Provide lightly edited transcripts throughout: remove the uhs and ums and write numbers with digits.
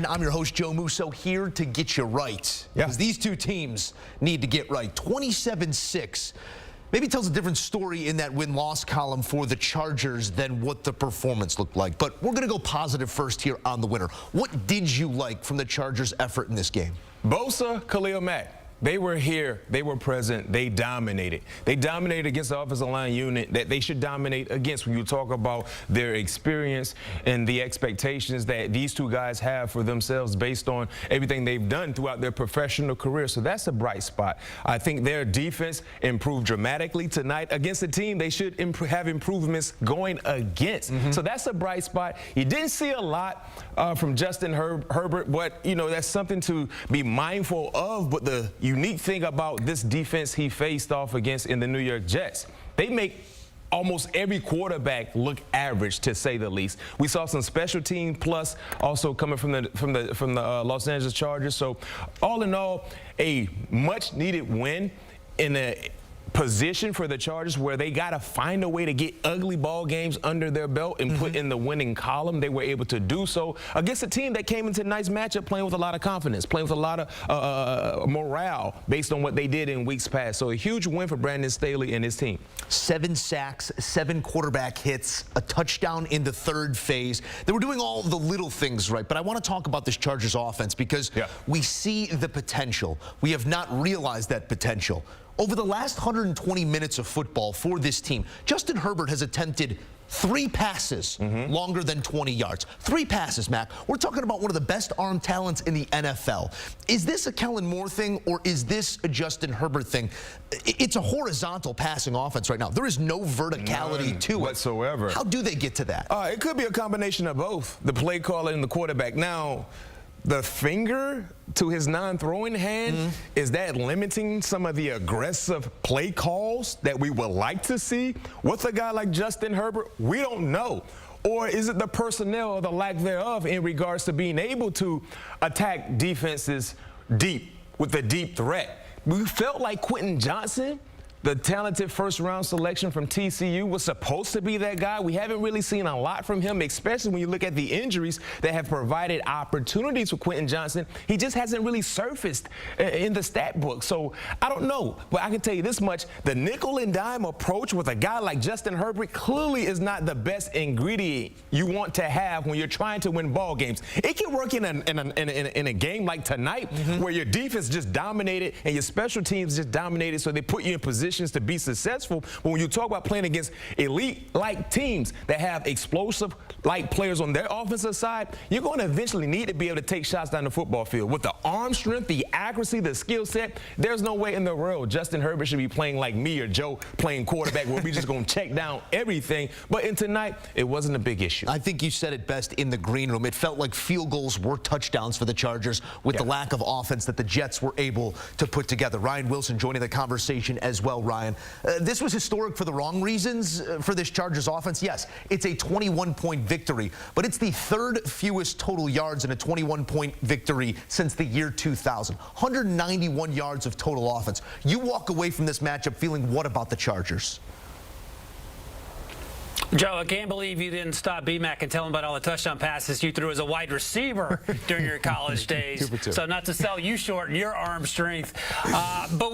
I'm your host, Joe Musso, here to get you right. Because these two teams need to get right. 27-6. Maybe tells a different story in that win-loss column for the Chargers than what the performance looked like. But we're going to go positive first here on the winner. What did you like from the Chargers' effort in this game? Bosa, Khalil Mack. They were here, they were present, they dominated. They dominated against the offensive line unit that they should dominate against when you talk about their experience and the expectations that these two guys have for themselves based on everything they've done throughout their professional career. So that's a bright spot. I think their defense improved dramatically tonight against a team they should have improvements going against. So that's a bright spot. You didn't see a lot from Justin Herbert, but, you know, that's something to be mindful of. But the unique thing about this defense he faced off against in the New York Jets, they make almost every quarterback look average, to say the least. We saw some special team plus also coming from the Los Angeles Chargers. So all in all, a much needed win in a position for the Chargers where they got to find a way to get ugly ball games under their belt and put in the winning column. They were able to do so against a team that came into tonight's matchup playing with a lot of confidence, playing with a lot of morale based on what they did in weeks past. So a huge win for Brandon Staley and his team. 7 sacks, 7 quarterback hits, a touchdown in the third phase. They were doing all the little things right, but I want to talk about this Chargers offense because we see the potential. We have not realized that potential. Over the last 120 minutes of football for this team, Justin Herbert has attempted 3 passes longer than 20 yards. 3 passes, Mac. We're talking about one of the best arm talents in the NFL. Is this a Kellen Moore thing or is this a Justin Herbert thing? It's a horizontal passing offense right now. There is no verticality to it whatsoever. How do they get to that? It could be a combination of both, the play caller and the quarterback. Now, the finger to his non-throwing hand, is that limiting some of the aggressive play calls that we would like to see with a guy like Justin Herbert? We don't know. Or is it the personnel or the lack thereof in regards to being able to attack defenses deep with a deep threat? We felt like Quentin Johnson, the talented first-round selection from TCU, was supposed to be that guy. We haven't really seen a lot from him, especially when you look at the injuries that have provided opportunities for Quentin Johnson. He just hasn't really surfaced in the stat book. So I don't know, but I can tell you this much. The nickel and dime approach with a guy like Justin Herbert clearly is not the best ingredient you want to have when you're trying to win ball games. It can work in a game like tonight where your defense just dominated and your special teams just dominated, so they put you in position to be successful. But when you talk about playing against elite-like teams that have explosive-like players on their offensive side, you're going to eventually need to be able to take shots down the football field. With the arm strength, the accuracy, the skill set, there's no way in the world Justin Herbert should be playing like me or Joe playing quarterback where we just going to check down everything. But in tonight, it wasn't a big issue. I think you said it best in the green room. It felt like field goals were touchdowns for the Chargers with the lack of offense that the Jets were able to put together. Ryan Wilson joining the conversation as well. Ryan, this was historic for the wrong reasons for this Chargers offense. Yes, it's a 21-point victory, but it's the 3rd fewest total yards in a 21-point victory since the year 2000. 191 yards of total offense. You walk away from this matchup feeling what about the Chargers? Joe, I can't believe you didn't stop BMAC and tell him about all the touchdown passes you threw as a wide receiver during your college days. So not to sell you short in your arm strength. But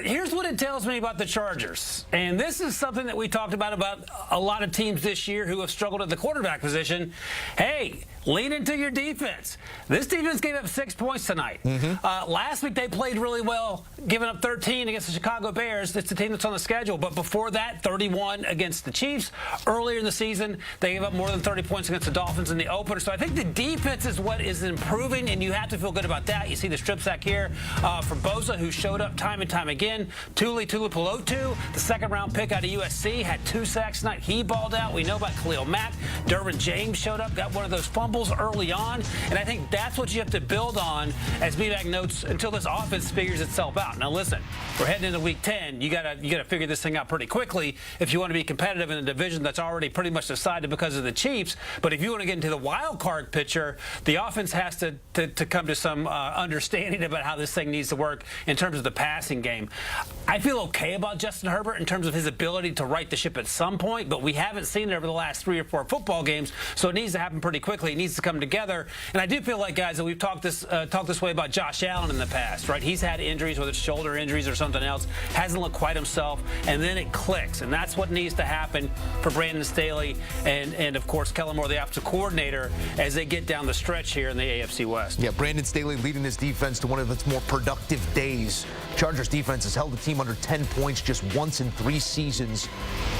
here's what it tells me about the Chargers. And this is something that we talked about a lot of teams this year who have struggled at the quarterback position. Hey, lean into your defense. This defense gave up 6 points tonight. Last week they played really well, giving up 13 against the Chicago Bears. It's the team that's on the schedule. But before that, 31 against the Chiefs. Earlier in the season, they gave up more than 30 points against the Dolphins in the opener. So I think the defense is what is improving, and you have to feel good about that. You see the strip sack here for Bosa, who showed up time and time again. Tuli Tuipulotu, the 2nd-round pick out of USC, had 2 sacks tonight. He balled out. We know about Khalil Mack. Derwin James showed up, got one of those fumbles early on, and I think that's what you have to build on, as BMAC notes, until this offense figures itself out. Now listen, we're heading into week 10. You gotta figure this thing out pretty quickly if you want to be competitive in a division that's already pretty much decided because of the Chiefs. But if you want to get into the wild card picture, the offense has to come to some understanding about how this thing needs to work in terms of the passing game. I feel okay about Justin Herbert in terms of his ability to right the ship at some point, but we haven't seen it over the last 3 or 4 football games, so it needs to happen pretty quickly. needs to come together. And I do feel like, guys, that we've talked this way about Josh Allen in the past, right? He's had injuries, whether it's shoulder injuries or something else, hasn't looked quite himself, and then it clicks. And that's what needs to happen for Brandon Staley and of course, Kellen Moore, the offensive coordinator, as they get down the stretch here in the AFC West. Yeah, Brandon Staley leading this defense to one of its more productive days. Chargers defense has held the team under 10 points just once in 3 seasons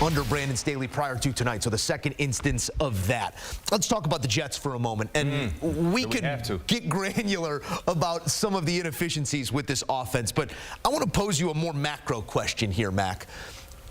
under Brandon Staley prior to tonight. So the second instance of that. Let's talk about the Jets for a moment. And we could get granular about some of the inefficiencies with this offense. But I want to pose you a more macro question here, Mac.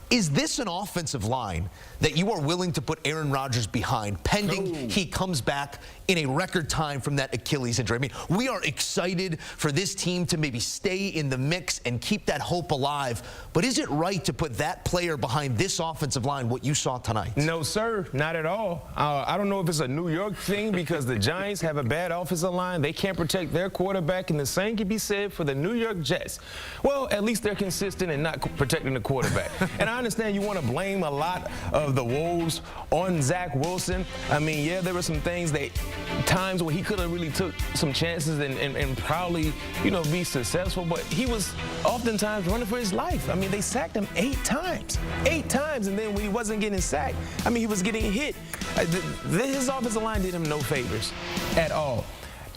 Is this an offensive line that you are willing to put Aaron Rodgers behind, pending he comes back in a record time from that Achilles injury? I mean, we are excited for this team to maybe stay in the mix and keep that hope alive. But is it right to put that player behind this offensive line, what you saw tonight? No, sir, not at all. I don't know if it's a New York thing because the Giants have a bad offensive line. They can't protect their quarterback, and the same can be said for the New York Jets. Well, at least they're consistent in not protecting the quarterback. And I understand you want to blame a lot of the woes on Zach Wilson. I mean, yeah, there were some times where he could have really took some chances and probably, be successful, but he was oftentimes running for his life. I mean, they sacked him 8 times. 8 times, and then when he wasn't getting sacked, I mean, he was getting hit. His offensive line did him no favors at all.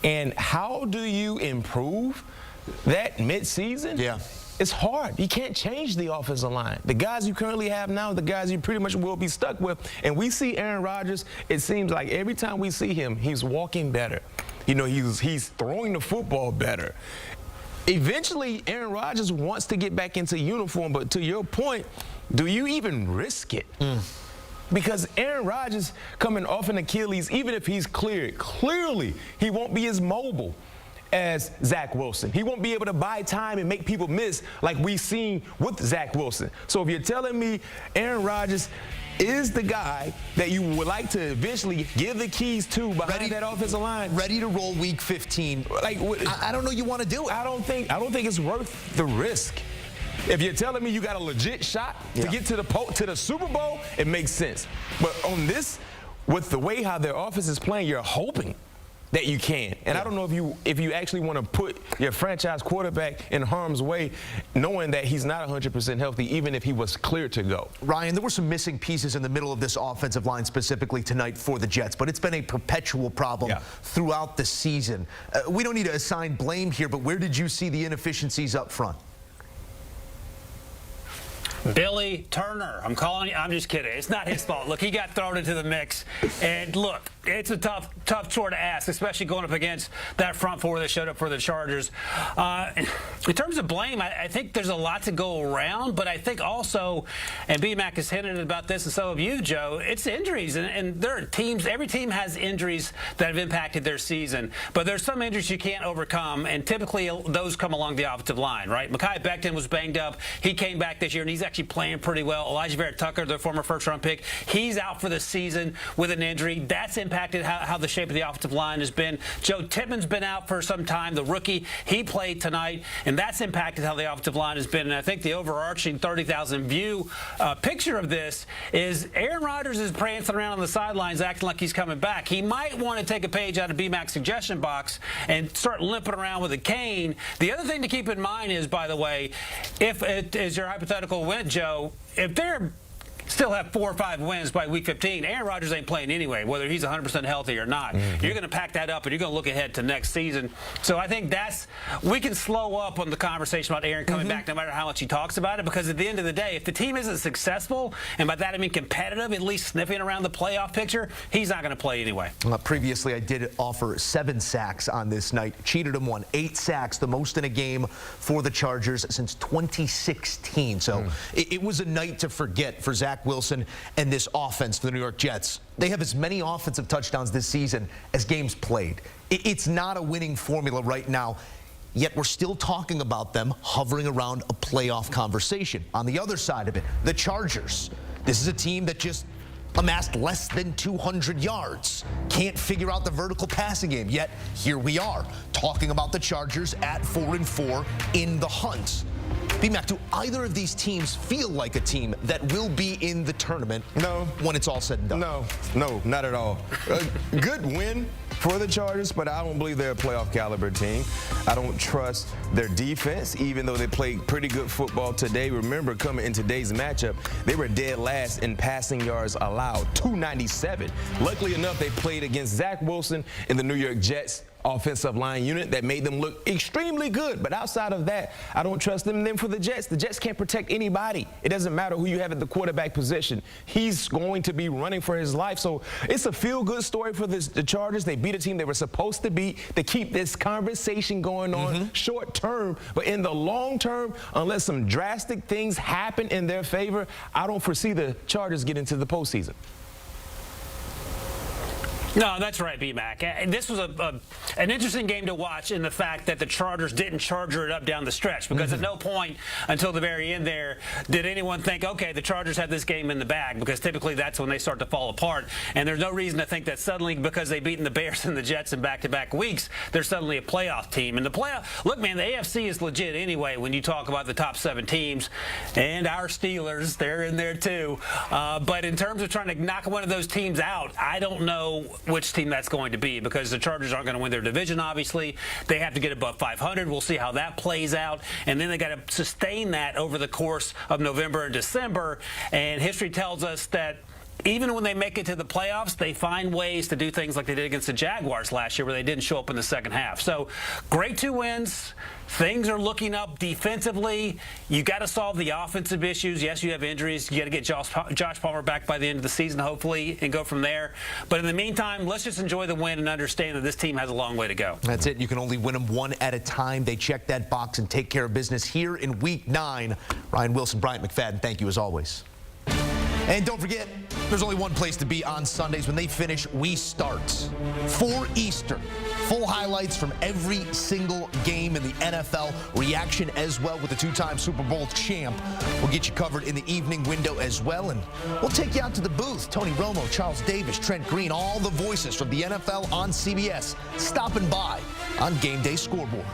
And how do you improve that midseason? Yeah. It's hard. You can't change the offensive line. The guys you currently have now, the guys you pretty much will be stuck with. And we see Aaron Rodgers, it seems like every time we see him, he's walking better. He's throwing the football better. Eventually, Aaron Rodgers wants to get back into uniform, but to your point, do you even risk it? Because Aaron Rodgers coming off an Achilles, even if he's cleared, clearly he won't be as mobile as Zach Wilson. He won't be able to buy time and make people miss like we've seen with Zach Wilson. So if you're telling me Aaron Rodgers is the guy that you would like to eventually give the keys to behind that offensive line, ready to roll week 15, I don't know you want to do it. I don't think it's worth the risk. If you're telling me you got a legit shot to get to the Super Bowl, it makes sense. But on this, with the way how their offense is playing, you're hoping that you can. And I don't know if you actually want to put your franchise quarterback in harm's way, knowing that he's not 100% healthy, even if he was cleared to go. Ryan, there were some missing pieces in the middle of this offensive line specifically tonight for the Jets, but it's been a perpetual problem throughout the season. We don't need to assign blame here, but where did you see the inefficiencies up front? Billy Turner. I'm calling you. I'm just kidding. It's not his fault. Look, he got thrown into the mix. And look, it's a tough chore to ask, especially going up against that front four that showed up for the Chargers. In terms of blame, I think there's a lot to go around, but I think also, and B-Mac has hinted about this, and so have you, Joe, it's injuries. And there are teams, every team has injuries that have impacted their season, but there's some injuries you can't overcome, and typically those come along the offensive line, right? Mekhi Becton was banged up. He came back this year, and he's actually playing pretty well. Elijah Vera-Tucker, their former first-round pick, he's out for the season with an injury. That's impacted how the shape of the offensive line has been. Joe Tippmann's been out for some time, the rookie. He played tonight, and that's impacted how the offensive line has been. And I think the overarching 30,000 view picture of this is Aaron Rodgers is prancing around on the sidelines acting like he's coming back. He might want to take a page out of B-Mac's suggestion box and start limping around with a cane. The other thing to keep in mind is, by the way, if it is your hypothetical win, Joe, if they're still have 4 or 5 wins by week 15, Aaron Rodgers ain't playing anyway, whether he's 100% healthy or not. You're going to pack that up, and you're going to look ahead to next season. So I think we can slow up on the conversation about Aaron coming back no matter how much he talks about it, because at the end of the day, if the team isn't successful, and by that I mean competitive, at least sniffing around the playoff picture, he's not going to play anyway. Previously, I did offer 7 sacks on this night. Cheated him 1. 8 sacks, the most in a game for the Chargers since 2016. So it was a night to forget for Zach Wilson and this offense for the New York Jets. They have as many offensive touchdowns this season as games played. It's not a winning formula right now, yet we're still talking about them hovering around a playoff conversation. On the other side of it, the Chargers. This is a team that just amassed less than 200 yards. Can't figure out the vertical passing game, yet here we are talking about the Chargers at 4-4 in the hunt. B-Mac, do either of these teams feel like a team that will be in the tournament No. when it's all said and done? No, not at all. A good win for the Chargers, but I don't believe they're a playoff caliber team. I don't trust their defense, even though they played pretty good football today. Remember, coming in today's matchup, they were dead last in passing yards allowed, 297. Luckily enough, they played against Zach Wilson in the New York Jets offensive line unit that made them look extremely good. But outside of that, I don't trust them. And then for the Jets can't protect anybody. It doesn't matter who you have at the quarterback position. He's going to be running for his life. So it's a feel-good story for the Chargers. They beat a team they were supposed to beat to keep this conversation going on short term. But in the long term, unless some drastic things happen in their favor, I don't foresee the Chargers getting to the postseason. No, that's right, B-Mac. This was an interesting game to watch in the fact that the Chargers didn't charger it up down the stretch, because at no point until the very end there did anyone think, okay, the Chargers have this game in the bag, because typically that's when they start to fall apart. And there's no reason to think that suddenly, because they've beaten the Bears and the Jets in back-to-back weeks, they're suddenly a playoff team. And the playoff, look, man, the AFC is legit anyway when you talk about the top 7 teams. And our Steelers, they're in there too. But in terms of trying to knock one of those teams out, I don't know which team that's going to be, because the Chargers aren't going to win their division, obviously. They have to get above 500. We'll see how that plays out. And then they got to sustain that over the course of November and December. And history tells us that even when they make it to the playoffs, they find ways to do things like they did against the Jaguars last year, where they didn't show up in the second half. So great 2 wins. Things are looking up defensively. You got to solve the offensive issues. Yes, you have injuries. You got to get Josh Palmer back by the end of the season, hopefully, and go from there. But in the meantime, let's just enjoy the win and understand that this team has a long way to go. That's it. You can only win them one at a time. They check that box and take care of business here in Week 9. Ryan Wilson, Bryant McFadden, thank you as always. And don't forget, there's only one place to be on Sundays. When they finish, we start. 4 Eastern. Full highlights from every single game in the NFL. Reaction as well with the 2-time Super Bowl champ. We'll get you covered in the evening window as well. And we'll take you out to the booth. Tony Romo, Charles Davis, Trent Green, all the voices from the NFL on CBS stopping by on Game Day Scoreboard.